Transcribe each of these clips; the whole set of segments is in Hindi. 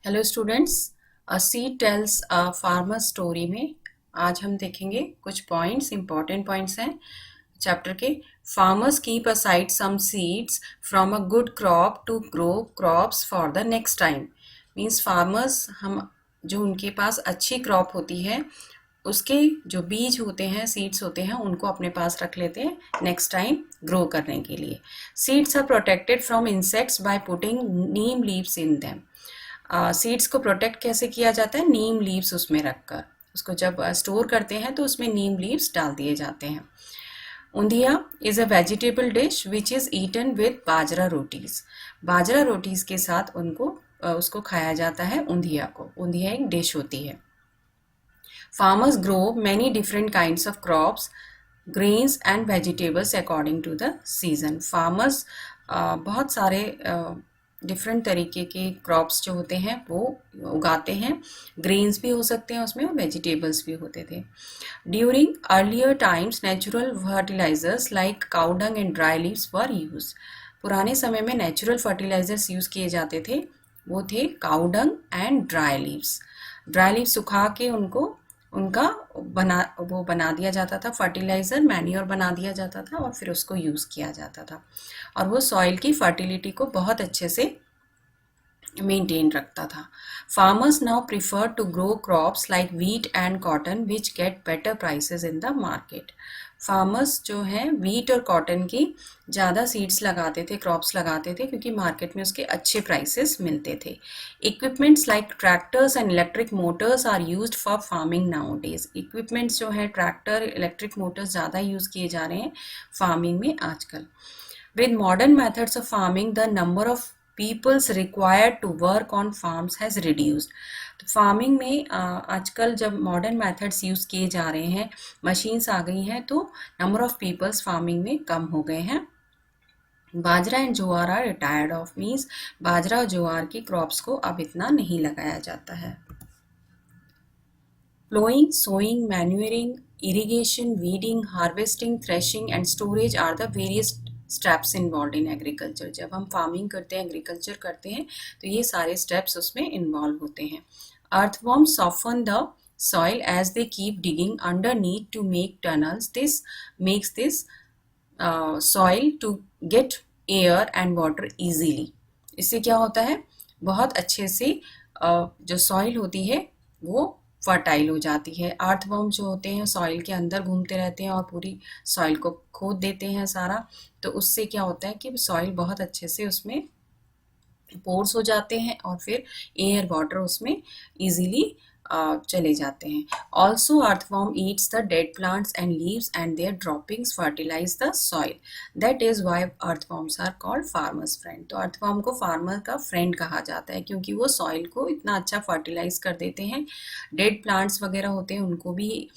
Hello students, a seed tells a farmer story में आज हम देखेंगे कुछ पॉइंट्स, इंपॉर्टेंट पॉइंट्स हैं चैप्टर के। Farmers keep aside some seeds from a good crop to grow crops for the next time. Means farmers हम जो उनके पास अच्छी क्रॉप होती है उसके जो बीज होते हैं, सीड्स होते हैं, उनको अपने पास रख लेते हैं नेक्स्ट टाइम ग्रो करने के लिए। Seeds are protected from insects by putting neem leaves in them. Seeds को प्रोटेक्ट कैसे किया जाता है? नीम लीव्स उसमें रखकर। उसको जब स्टोर करते हैं तो उसमें नीम लीव्स डाल दिए जाते हैं। Undhiya is a vegetable dish which is eaten with bajra rotis. Bajra rotis के साथ उसको खाया जाता है ऊंधिया को। ऊंधिया एक डिश होती है। Farmers grow many different kinds of crops, grains and vegetables according to the season. Farmers बहुत सारे डिफरेंट तरीके के क्रॉप्स जो होते हैं वो उगाते हैं। ग्रेन्स भी हो सकते हैं उसमें, और वेजिटेबल्स भी होते थे। During earlier times natural fertilisers like cow dung and dry leaves were use. पुराने समय में नेचुरल फर्टिलाइजर्स यूज किए जाते थे, वो थे cow dung and dry leaves. Dry leaves सुखा के उनका बना दिया जाता था, फर्टिलाइज़र मैन्योर बना दिया जाता था और फिर उसको यूज़ किया जाता था, और वो सॉइल की फर्टिलिटी को बहुत अच्छे से मेंटेन रखता था। Farmers now prefer to grow crops like wheat and cotton which get better prices in the market. Farmers जो हैं वीट और कॉटन की ज़्यादा सीड्स लगाते थे, क्रॉप्स लगाते थे, क्योंकि मार्केट में उसके अच्छे प्राइसेस मिलते थे। Equipments like tractors and electric motors are used for farming nowadays. Equipments जो है ट्रैक्टर, इलेक्ट्रिक मोटर्स ज़्यादा यूज़ किए जा रहे हैं फार्मिंग में आजकल। With modern methods of farming, the number of peoples required to work on farms has reduced. तो फार्मिंग में आजकल जब मॉडर्न मेथड्स यूज़ किए जा रहे हैं, मशीन्स आ गई हैं, तो नंबर ऑफ पीपल्स फार्मिंग में कम हो गए हैं। Bajra and jowar are retired off. Means bajra और ज्वार की क्रॉप्स को अब इतना नहीं लगाया जाता है। Plowing, sowing, manuring, irrigation, weeding, harvesting, threshing and storage are the various steps involved in agriculture. जब हम फार्मिंग करते हैं, एग्रीकल्चर करते हैं, तो ये सारे स्टेप्स उसमें इन्वॉल्व होते हैं। Earthworms soften the soil as they keep digging underneath to make tunnels. This makes this soil to get air and water easily. इससे क्या होता है? बहुत अच्छे से जो सॉइल होती है वो फर्टाइल हो जाती है। अर्थवर्म जो होते हैं सॉइल के अंदर घूमते रहते हैं और पूरी सॉइल को खोद देते हैं सारा, तो उससे क्या होता है कि सॉइल बहुत अच्छे से उसमें पोर्स हो जाते हैं और फिर एयर वाटर उसमें इजीली चले जाते हैं। Also earthworm eats the dead plants and leaves and their droppings fertilise the soil. That is why earthworms are called farmers friend. तो अर्थवर्म को फार्मर का फ्रेंड कहा जाता है, क्योंकि वो सॉइल को इतना अच्छा फर्टिलाइज कर देते हैं। डेड प्लांट्स वगैरह होते हैं उनको भी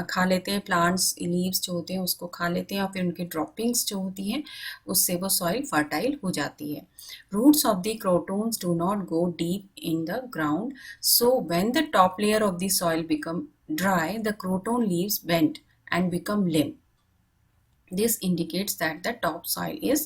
खा लेते हैं, प्लांट्स लीव्स जो होते हैं उसको खा लेते हैं, और फिर उनकी ड्रॉपिंग्स जो होती हैं उससे वो सॉइल फर्टाइल हो जाती है। Roots of the crotons do not go deep in the ground, so when the top layer of the soil become dry, the croton leaves bend and become limp. This indicates that the top soil is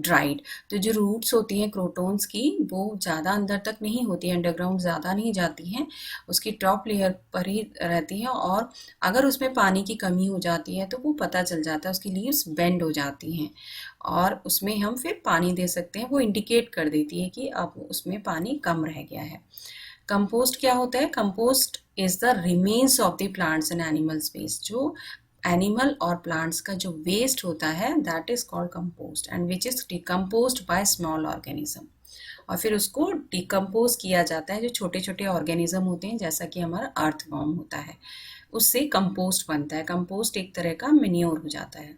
dried. तो जो रूट्स होती हैं क्रोटोन्स की वो ज़्यादा अंदर तक नहीं होती हैं, अंडरग्राउंड ज़्यादा नहीं जाती हैं, उसकी टॉप लेयर पर ही रहती हैं, और अगर उसमें पानी की कमी हो जाती है तो वो पता चल जाता है, उसकी लीव्स बेंड हो जाती हैं और उसमें हम फिर पानी दे सकते हैं। वो इंडिकेट कर देती है कि अब उसमें पानी कम रह गया है। कंपोस्ट क्या होता है? Compost is the remains of the plants and animals waste. जो एनिमल और प्लांट्स का जो वेस्ट होता है that is called compost, and which is decomposed by small organism. और फिर उसको डिकम्पोज किया जाता है, जो छोटे छोटे ऑर्गेनिज्म होते हैं जैसा कि हमारा अर्थवर्म होता है, उससे कंपोस्ट बनता है। कंपोस्ट एक तरह का मेन्योर हो जाता है।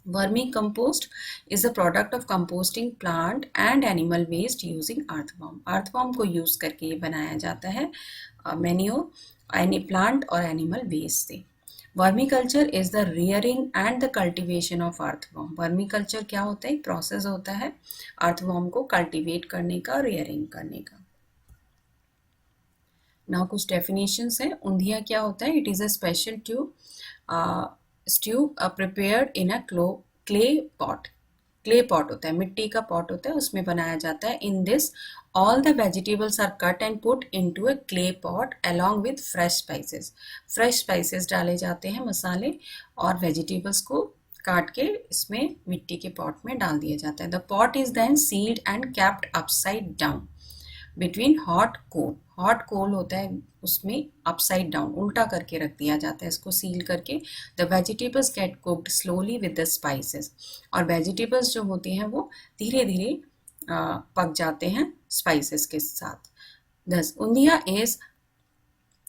Vermi compost is a product of composting plant and animal waste using earthworm. Earthworm को यूज करके ये बनाया जाता है मेन्योर एनी प्लांट और एनिमल वेस्ट से। Vermi culture is the rearing and the cultivation of earthworm. Vermi culture क्या होता है? एक प्रोसेस होता है अर्थवर्म को कल्टिवेट करने का, रियरिंग करने का। ना कुछ डेफिनेशंस है। ऊंधिया क्या होता है? It is a special stew prepared in a clay pot. Clay pot होता है, मिट्टी का पॉट होता है, उसमें बनाया जाता है। In this all the vegetables are cut and put into a clay pot along with fresh spices. Fresh spices डाले जाते हैं, मसाले, और वेजिटेबल्स को काट के इसमें मिट्टी के पॉट में डाल दिया जाता है। The pot is then sealed and kept upside down between hot coal. Hot coal होता है, उसमें अपसाइड डाउन उल्टा करके रख दिया जाता है इसको सील करके। The vegetables get cooked slowly with the spices. और वेजिटेबल्स जो होती हैं वो धीरे धीरे पक जाते हैं स्पाइसेस के साथ। Thus undhiya is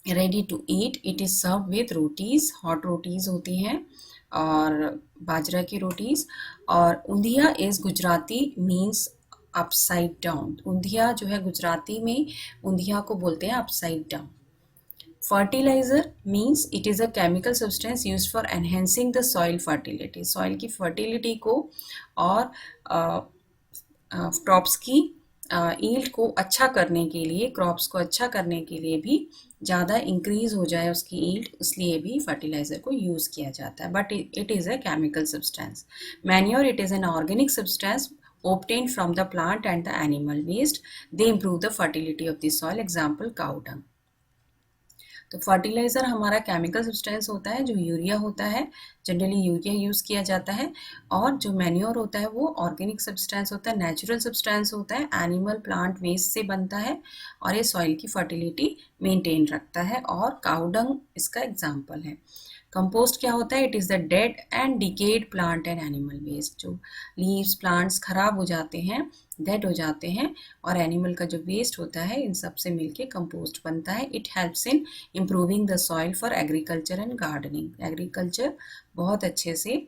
ready to eat. It is serve with rotis. Hot rotis होती हैं और बाजरा की रोटीज़। और undhiya is Gujarati means upside down. Undhiya जो है गुजराती में ऊंधिया को बोलते हैं upside down. Fertiliser means it is a chemical substance use for enhancing the soil fertility. Soil की फर्टिलिटी को और क्रॉप्स की ईल्ड को अच्छा करने के लिए, क्रॉप्स को अच्छा करने के लिए भी, ज़्यादा इंक्रीज हो जाए उसकी ईल्ड, इसलिए भी फर्टिलाइज़र को यूज़ किया जाता है। But it is a chemical substance. Manure it is an organic substance obtained from the plant and the animal waste. They improve the fertility of the soil. Example, cow dung. तो फर्टिलाइज़र हमारा केमिकल सब्सटेंस होता है जो यूरिया होता है, जनरली यूरिया यूज़ किया जाता है। और जो मैन्योर होता है वो ऑर्गेनिक सब्सटेंस होता है, नेचुरल सब्सटेंस होता है, एनिमल प्लांट वेस्ट से बनता है और ये सॉइल की फर्टिलिटी मेंटेन रखता है। और काऊ डंग इसका एग्जाम्पल है। कंपोस्ट क्या होता है? It is the dead and decayed plant and animal waste. जो लीव्स प्लांट्स खराब हो जाते हैं, डेड हो जाते हैं, और एनिमल का जो वेस्ट होता है, इन सब से मिलके कंपोस्ट बनता है। It helps in improving the soil for agriculture and gardening. Agriculture बहुत अच्छे से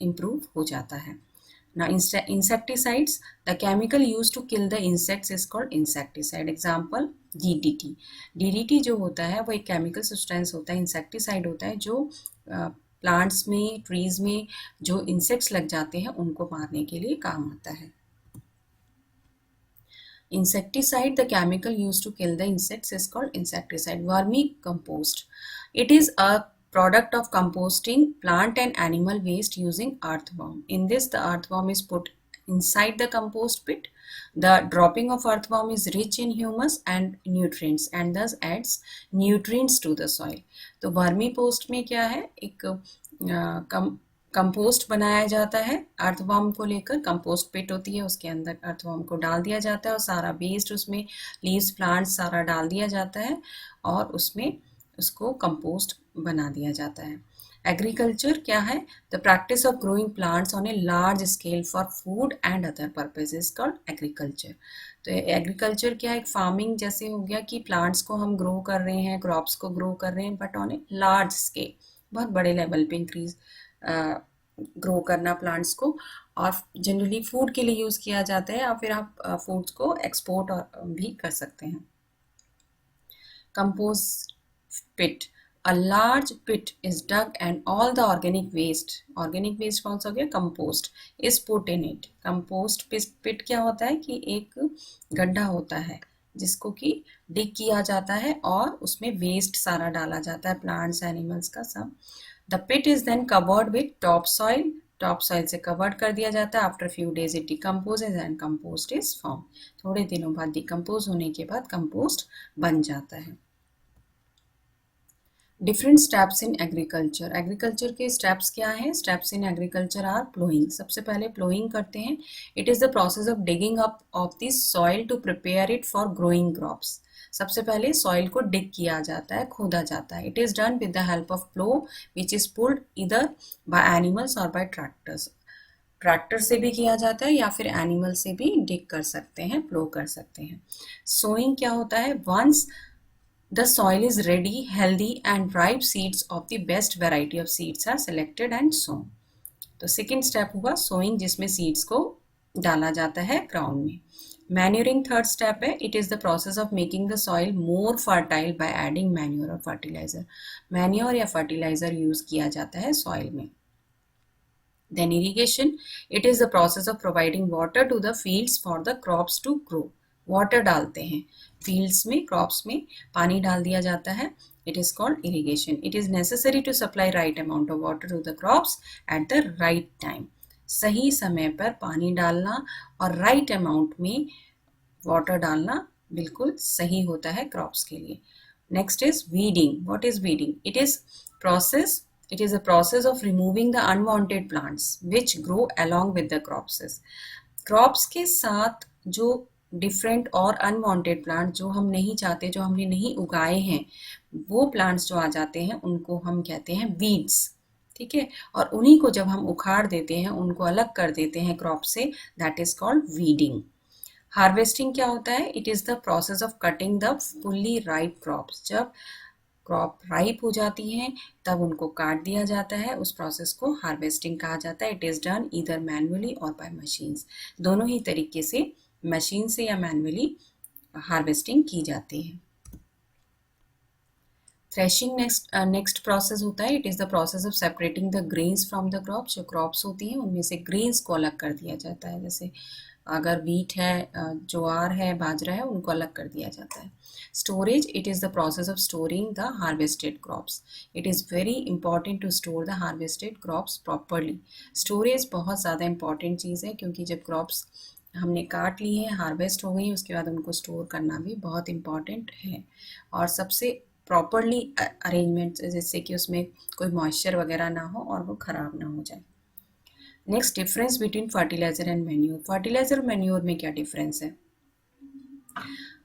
इम्प्रूव हो जाता है। Now, insecticides, the chemical used to kill the insects is called insecticide. Example, DDT. DDT जो होता है वो एक केमिकल सब्सटेंस होता है, इंसेक्टिसाइड होता है, जो प्लांट्स में, ट्रीज में जो इंसेक्ट्स लग जाते हैं उनको मारने के लिए काम आता है। Insecticide, the chemical used to kill the insects is called insecticide. Vermicompost. It is a product of composting plant and animal waste using earthworm. In this, the earthworm is put inside the compost pit. The dropping of earthworm is rich in humus and nutrients and thus adds nutrients to the soil. तो वर्मीपोस्ट में क्या है, एक कंपोस्ट बनाया जाता है अर्थवर्म को लेकर। कंपोस्ट पिट होती है, उसके अंदर अर्थवर्म को डाल दिया जाता है और सारा वेस्ट उसमें, लीव्स, प्लांट्स, सारा डाल दिया जाता है और उसमें उसको कंपोस्ट बना दिया जाता है। एग्रीकल्चर क्या है? The practice of growing plants on a large scale for food and other purposes called agriculture. तो एग्रीकल्चर क्या है? एक फार्मिंग जैसे हो गया कि प्लांट्स को हम ग्रो कर रहे हैं, क्रॉप्स को ग्रो कर रहे हैं, but on a large scale, बहुत बड़े लेवल पे इंक्रीज ग्रो करना प्लांट्स को। और जनरली फूड के लिए यूज़ किया जाता है, या फिर आप फूड्स को एक्सपोर्ट भी कर सकते हैं। Compost pit, a large pit is dug and all the organic waste कौन सा हो गया? Compost, is put in it. Compost pit क्या होता है कि एक गड्ढा होता है जिसको कि डिग किया जाता है और उसमें वेस्ट सारा डाला जाता है, प्लांट्स, एनिमल्स का सब। The pit is then covered with top soil से कवर्ड कर दिया जाता है। After few days it decomposes and compost is form. थोड़े दिनों बाद डिकम्पोज होने के बाद कंपोस्ट बन जाता है। Different steps in agriculture. Agriculture के स्टेप्स क्या हैं? Steps in agriculture are ploughing. सबसे पहले प्लोइंग करते हैं। It is the process of digging up of the soil to prepare it for growing crops. सबसे पहले सॉइल को डिग किया जाता है, खोदा जाता है। It is done with the help of plough which is pulled इधर बाय एनिमल्स और बाय ट्रैक्टर्स। ट्रैक्टर से भी किया जाता है या फिर एनिमल से भी डिग कर सकते हैं, प्लो कर सकते हैं। सोइंग क्या होता है? Once the soil is ready, healthy and ripe seeds of the best variety of seeds are selected and sown. तो सेकेंड स्टेप हुआ सोइंग, जिसमें सीड्स को डाला जाता है ग्राउंड में। मैन्यूरिंग थर्ड स्टेप है। It is the process of making the soil more fertile by adding manure और फर्टिलाइजर। मैन्योर या फर्टिलाइजर यूज किया जाता है सॉइल में। Then irrigation, it is the process of providing water to the fields for the crops to grow. Water डालते हैं फील्ड्स में, क्रॉप्स में पानी डाल दिया जाता है। It is called irrigation. It is necessary to supply right amount of water to the crops at the right time. सही समय पर पानी डालना और राइट अमाउंट में वाटर डालना बिल्कुल सही होता है क्रॉप्स के लिए। Next is weeding. What is weeding? It is a process of removing the unwanted plants which grow along with the crops. Crops के साथ जो डिफरेंट और अनवांटेड प्लांट जो हम नहीं चाहते, जो हमने नहीं उगाए हैं, वो प्लांट्स जो आ जाते हैं उनको हम कहते हैं वीड्स। ठीक है, और उन्हीं को जब हम उखाड़ देते हैं, उनको अलग कर देते हैं क्रॉप से, that is called weeding. Harvesting क्या होता है? It is the process of cutting the fully ripe crops. जब क्रॉप राइप हो जाती हैं तब उनको काट दिया जाता है, उस प्रोसेस को हार्वेस्टिंग कहा जाता है। It is done either manually और बाय मशीन्स। दोनों ही तरीके से, मशीन से या मैनुअली हार्वेस्टिंग की जाती है। थ्रेशिंग नेक्स्ट प्रोसेस होता है। It is the process of separating the grains from the crops. जो क्रॉप्स होती हैं उनमें से ग्रेन्स को अलग कर दिया जाता है। जैसे अगर वीट है, ज्वार है, बाजरा है, उनको अलग कर दिया जाता है। Storage, it is the process of storing the harvested crops. It is very important to store the harvested crops properly. Storage बहुत ज़्यादा इंपॉर्टेंट चीज़ है, क्योंकि जब क्रॉप्स हमने काट ली है, हार्वेस्ट हो गई, उसके बाद उनको स्टोर करना भी बहुत इंपॉर्टेंट है। और सबसे प्रॉपरली अरेंजमेंट, जिससे कि उसमें कोई मॉइस्चर वगैरह ना हो और वो ख़राब ना हो जाए। Next, difference between fertiliser and manure. Fertiliser और मैन्योर में क्या डिफरेंस है?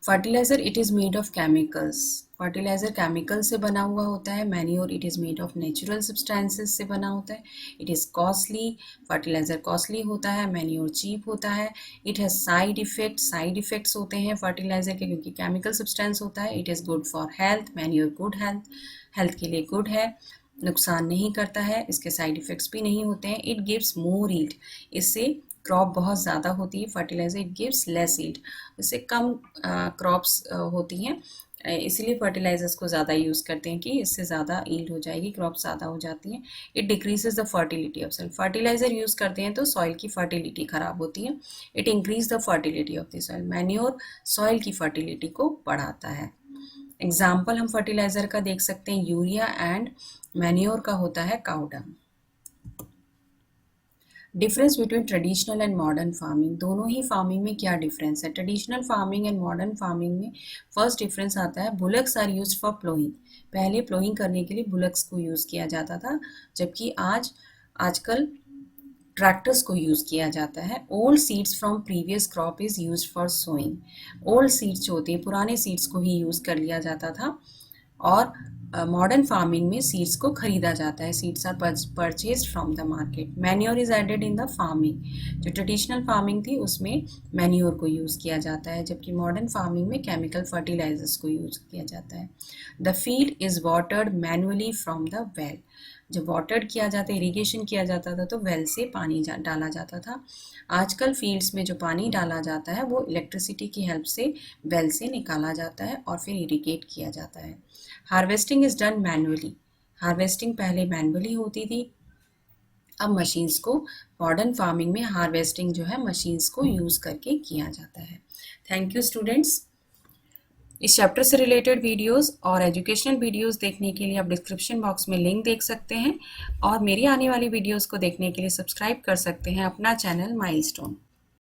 Fertiliser it is made of chemicals. Fertiliser chemical से बना हुआ होता है। Manure it is made of natural substances से बना होता है। It is costly. Fertiliser costly होता है, मैन्योर चीप होता है। इट हैज़ साइड इफेक्ट्स होते हैं फर्टिलाइजर के, क्योंकि केमिकल सब्सटेंस होता है। It is good for health. Manure good health के लिए गुड है, नुकसान नहीं करता है, इसके साइड इफ़ेक्ट्स भी नहीं होते हैं। It gives more yield. इससे क्रॉप बहुत ज़्यादा होती है। Fertiliser it gives less yield. इससे कम क्रॉप्स होती हैं, इसीलिए फर्टिलाइजर्स को ज़्यादा यूज़ करते हैं कि इससे ज़्यादा यील्ड हो जाएगी, क्रॉप ज़्यादा हो जाती हैं। It decreases the fertility of soil. Fertiliser use करते हैं तो सॉइल की फर्टिलिटी ख़राब होती है। It increase the fertility of the soil. Manure soil की फर्टिलिटी को बढ़ाता है। एग्जाम्पल हम फर्टिलाइजर का देख सकते हैं, यूरिया, एंड मैन्योर का होता है cow dung. Difference between traditional and modern farming. दोनों ही फार्मिंग में क्या डिफरेंस है? Traditional farming and modern farming में फर्स्ट डिफरेंस आता है, bullocks are used for ploughing. पहले प्लोइंग करने के लिए बुलक्स को यूज़ किया जाता था, जबकि आजकल ट्रैक्टर्स को यूज़ किया जाता है। Old seeds from previous crop is use for sowing. Old seeds जो होते हैं, पुराने सीड्स को ही यूज़ कर लिया जाता था। और मॉडर्न फार्मिंग में सीड्स को खरीदा जाता है। Seeds are purchased from the market. Manure is added in the farming. जो ट्रेडिशनल फार्मिंग थी उसमें मैन्योर को यूज़ किया जाता है, जबकि मॉडर्न फार्मिंग में केमिकल फर्टिलाइजर्स को यूज़ किया जाता है। The field is watered manually from the well. जब वाटर्ड किया जाता है, इरीगेशन किया जाता था, तो वेल से पानी डाला जाता था। आजकल फील्ड्स में जो पानी डाला जाता है वो इलेक्ट्रिसिटी की हेल्प से वेल से निकाला जाता है और फिर इरीगेट किया जाता है। Harvesting is done manually. Harvesting पहले मैनुअली होती थी, अब मशीन्स को, मॉडर्न फार्मिंग में हार्वेस्टिंग जो है मशीन्स को यूज़ करके किया जाता है। Thank you students. इस चैप्टर से रिलेटेड वीडियोस और एजुकेशनल वीडियोस देखने के लिए आप डिस्क्रिप्शन बॉक्स में लिंक देख सकते हैं, और मेरी आने वाली वीडियोस को देखने के लिए सब्सक्राइब कर सकते हैं अपना चैनल माइलस्टोन।